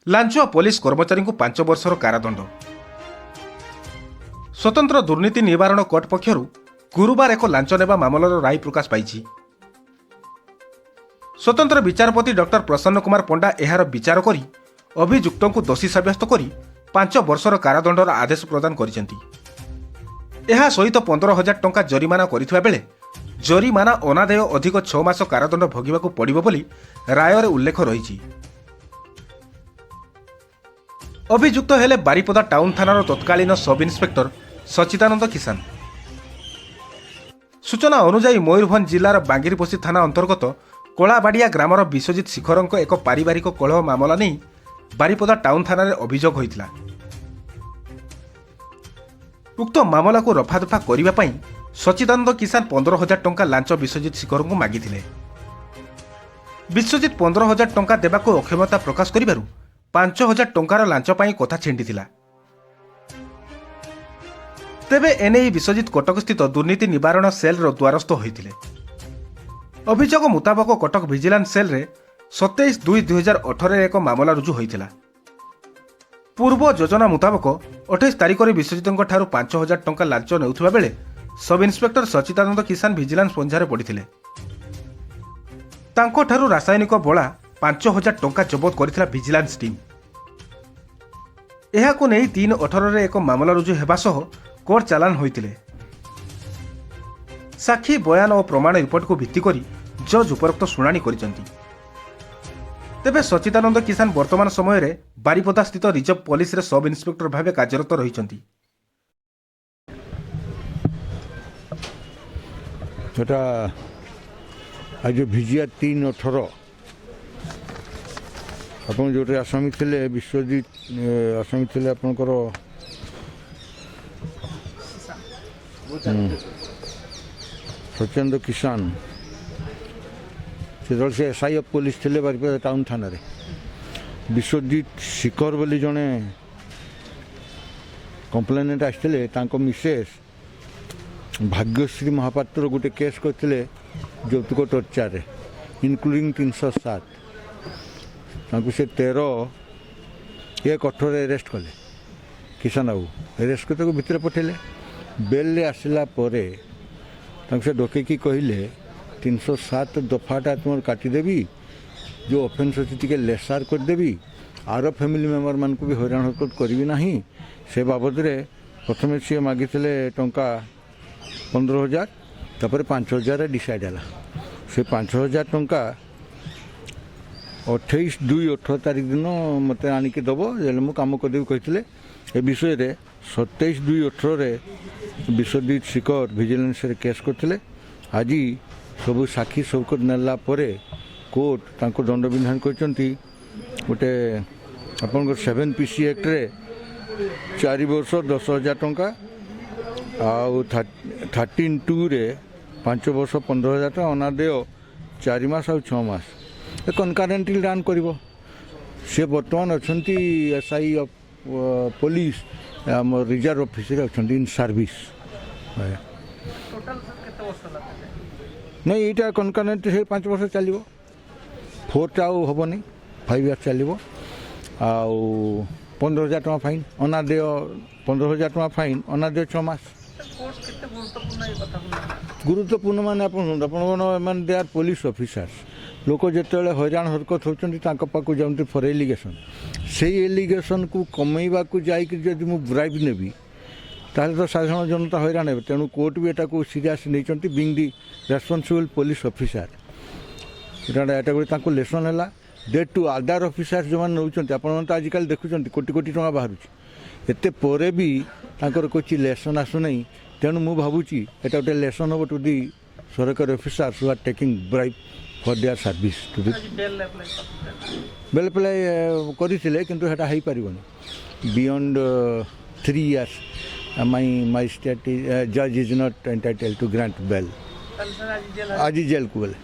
Launch police कर्मचारी को 5 वर्षर कारादंड। स्वतंत्र दुर्नीति निवारण कोर्ट पक्षर गुरुवार एक लांच नेबा मामलार राय प्रकाश पाई। स्वतंत्र विचारपति डॉक्टर प्रसन्न कुमार पंडा एहार विचार करी अभियुक्त को दोषी सब्यस्त करी 5 वर्षर कारादंडर आदेश प्रदान करिसेंती। एहा सहित 15,000 टंका जरिमाना करिथिबा बेले जरिमाना अनादेय अधिक 6 मास कारादंड भोगिबाकू पड़िबो बोली रायर उल्लेख रही। अभियुक्त हेले बारिपदा टाउन थानार तत्कालीन सब इन्स्पेक्टर सचिदानंद किसान। सूचना अनुसार मयूरभंज जिलार बांगिरपोशी थाना अंतर्गत कोलाबाड़िया ग्रामर विश्वजित शिखरंक एक पारिवारिक कलह मामला नहीं बारिपदा टाउन थाना अभियोग होइतिला। उक्त मामला को रफादफा करने पर सचिदानंद किसान 15,000 टंका लांच विश्वजित शिखर को मागिथिले। विश्वजित 15,000 टंका देबाको अक्षमता प्रकाश करिबारु 5,000 टंकार लांच पाई कथा छिंडिथिला। तेबे एने विश्वजित कटक स्थित दुर्नीति निवारण सेल रो द्वारस्थ होइथिले। अभियोग मुताबक कटक विजिलेंस सेल रे 27/2/2018 एक मामला रुजु होइथिला। पूर्व योजना मुताबक 28 तारिख में विश्वजित 5,000 टंका लांच नेउथिबा बेले सब इन्स्पेक्टर सचिदानंद किसान विजिलेंस पंजारे पड़िथिले। तांको ठारू रासायनिक बोला 5,000 टंका जबत करिथिला विजिलेंस टीम। एहाको नै 3/18 रे एक मामला रुजु हेबा सह कोर्ट चालान होइथिले। साक्षी बयान और प्रमाण रिपोर्ट को भित्ति करी जज उपरोक्त शुणाणी करिसेंती। तेबे सचिदानंद किसान वर्तमान समय रे बारिपदा स्थित रिजर्व पुलिस रे सब इन्स्पेक्टर भावे कार्यरत रहिसेंती। एटा आज भिजिया 3/18 अपन जो आसामी थे विश्वजित आसामी थे आपंकर सचिदानंद किसान से एसआई ऑफ पुलिस थे बारिपदा टाउन थाना रे। विश्वजित शिखर बोली जड़े कंप्लेनेंट आसते मिसेस भाग्यश्री महापात्र गोटे केस करते यौतुक टर्चार रे इनक्लूडिंग 307 से 13/1/18 एरेस्ट कले। किसान बाबू एरेस्ट करते भितर पठेले। बेल आसला से डकैकी कहले 307 दफाटा तुम काटिदेवी जो ऑफेंस अच्छी टी लेसार करदेवी आर फैमिली मेम्बर मान को भी हैरान हरकत करी ना से बाबद प्रथम सी मागी टंका 15,000 तापर 5,000 डिसाइड है। से 5,000 टंका 28/2/18 तारीख दिन मत आणिक दब मुझे कम करदेवी कहते। ए विषय रे 27/2/18 विश्वजित शिखर विजिलेंस रे केस करते। आज सबू साक्षी सबक नेला कोर्ट तांको दंड विधान करते गोटे आपन 7 PC एक्ट रे 4 वर्ष 10,000 टंका आउ 13(2) रे 5 वर्ष 15,000 टंका अनादेय 4 मास और 6 मास कनकारेंटली डान करिवो। से बर्तमान अच्छा एसआई ऑफ पुलिस आम रिजर्व ऑफिसर अच्छा इन सर्विस नहीं यहाँ कनकारेंट से 5 वर्ष चलो 4टा हेनी 5 years चलो आउ 15,000 टंका फाइन अनादेय 15,000 टंका फाइन अनादेय 6 मास। गुरुत्वपूर्ण मान आप दे आर पुलिस ऑफिसर्स लोक जो हैरान हरकत होती जाऊँ फॉर एलिगेशन से एलिगेशन को कमेवा को जाकि ब्राइब नेबी ताहले तो साधारण जनता हैरान हे। तेणु कोर्ट भी एटा सीरियस नहीं बिंग दी रेस्पॉन्सिबल पुलिस ऑफिसर एटा गोटे लेसन है दे टू अदर ऑफिसर्स जो मैंने नौकरी आपड़ तो आजिकल देखुं कोटी कोटी टंका बाहर एत पर भी कोई लेसन आसुना। तेणु मुझे भावुची एटा गोटे लेसन हम टू दी सरकारी officers who are taking bribe for their service to the bail apply करते कि हो पारनी beyond 3 years my state judge is not entitled to grant bail। आज जेल को बोले